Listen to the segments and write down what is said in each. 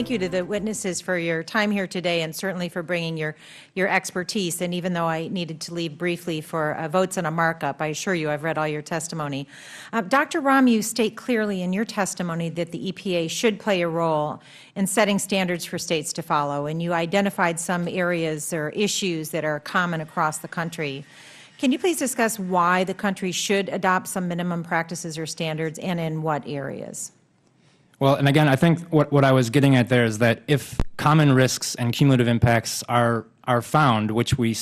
Thank you to the witnesses for your time here today and certainly for bringing your expertise. And even though I needed to leave briefly for votes on a markup, I assure you I've read all your testimony. Dr. Rahm, you state clearly in your testimony that the EPA should play a role in setting standards for states to follow, and you identified some areas or issues that are common across the country. Can you please discuss why the country should adopt some minimum practices or standards, and in what areas? Well, and again, I think what I was getting at there is that if common risks and cumulative impacts are found, which we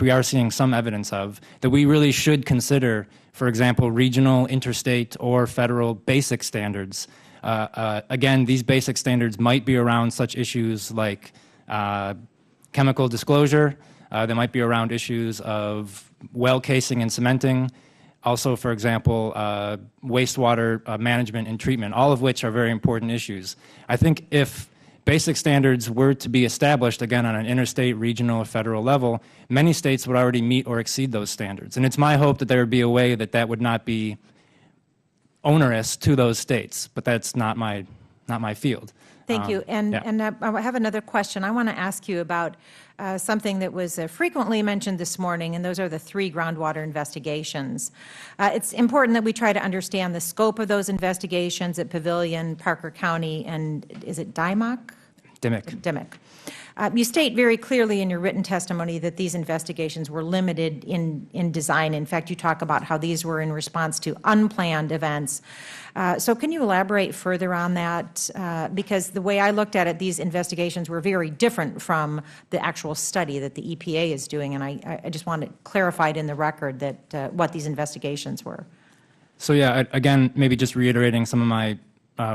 are seeing some evidence of, that we really should consider, for example, regional, interstate, or federal basic standards. Again, these basic standards might be around such issues like chemical disclosure. They might be around issues of well casing and cementing. Also, for example, wastewater management and treatment, all of which are very important issues. I think if basic standards were to be established, again, on an interstate, regional, or federal level, many states would already meet or exceed those standards. And it's my hope that there would be a way that that would not be onerous to those states, but that's not my field. Thank you. And, yeah. and I have another question. I want to ask you about something that was frequently mentioned this morning, and those are the 3 groundwater investigations. It's important that we try to understand the scope of those investigations at Pavilion, Parker County, and is it Dimock? Dimock. You state very clearly in your written testimony that these investigations were limited in design. In fact, you talk about how these were in response to unplanned events. So can you elaborate further on that? Because the way I looked at it, these investigations were very different from the actual study that the EPA is doing, and I just want it clarified in the record that what these investigations were. So yeah, again, maybe just reiterating some of my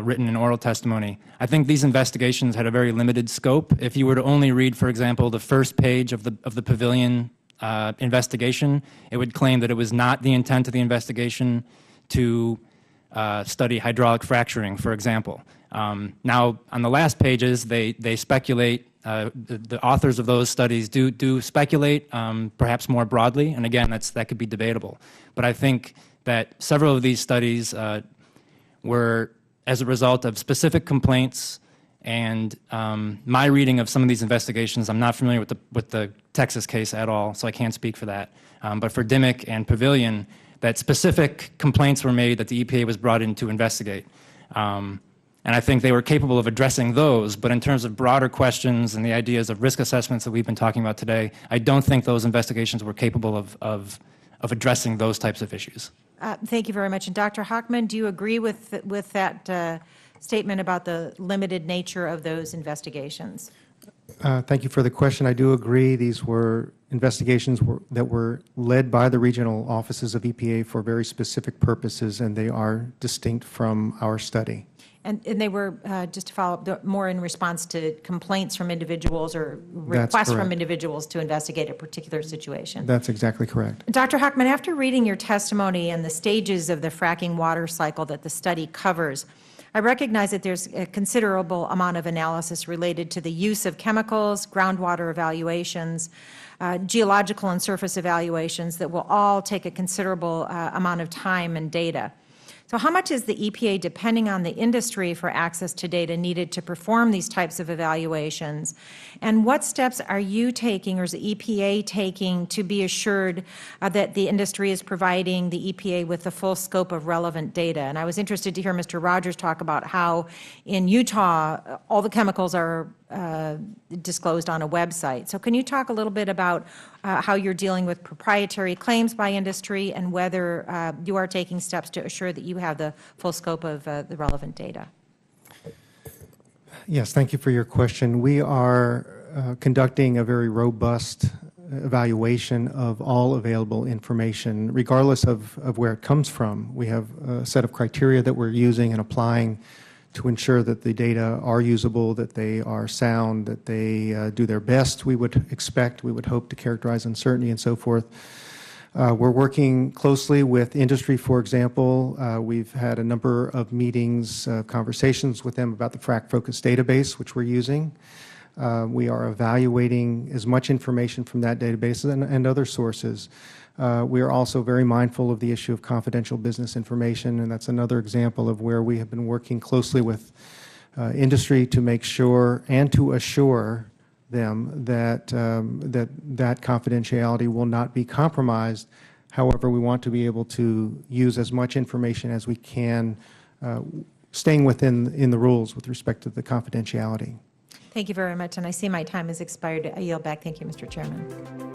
written and oral testimony. I think these investigations had a very limited scope. If you were to only read, for example, the first page of the Pavilion investigation, it would claim that it was not the intent of the investigation to study hydraulic fracturing, for example. Now, on the last pages, they speculate, the authors of those studies do speculate, perhaps more broadly, and again, that could be debatable. But I think that several of these studies were as a result of specific complaints, and my reading of some of these investigations, I'm not familiar with the Texas case at all, so I can't speak for that. But for Dimock and Pavilion, that specific complaints were made that the EPA was brought in to investigate. And I think they were capable of addressing those, but in terms of broader questions and the ideas of risk assessments that we've been talking about today, I don't think those investigations were capable of addressing those types of issues. Thank you very much. And Dr. Hauchman, do you agree with that statement about the limited nature of those investigations? Thank you for the question. I do agree. These were investigations that were led by the regional offices of EPA for very specific purposes, and they are distinct from our study. And they were, just to follow up, more in response to complaints from individuals or requests from individuals to investigate a particular situation. That's exactly correct. Dr. Hauchman, after reading your testimony and the stages of the fracking water cycle that the study covers, I recognize that there's a considerable amount of analysis related to the use of chemicals, groundwater evaluations, geological and surface evaluations that will all take a considerable amount of time and data. So how much is the EPA depending on the industry for access to data needed to perform these types of evaluations? And what steps are you taking or is the EPA taking to be assured that the industry is providing the EPA with the full scope of relevant data? And I was interested to hear Mr. Rogers talk about how in Utah all the chemicals are disclosed on a website. So can you talk a little bit about how you're dealing with proprietary claims by industry and whether you are taking steps to assure that you have the full scope of the relevant data? Yes, thank you for your question. We are conducting a very robust evaluation of all available information, regardless of where it comes from. We have a set of criteria that we're using and applying to ensure that the data are usable, that they are sound, that they do their best, we would expect, we would hope to characterize uncertainty and so forth. We're working closely with industry, for example. We've had a number of meetings, conversations with them about the frac focus database, which we're using. We are evaluating as much information from that database and other sources. We are also very mindful of the issue of confidential business information, and that's another example of where we have been working closely with industry to make sure and to assure them that that confidentiality will not be compromised. However, we want to be able to use as much information as we can, staying within the rules with respect to the confidentiality. Thank you very much, and I see my time has expired. I yield back. Thank you, Mr. Chairman.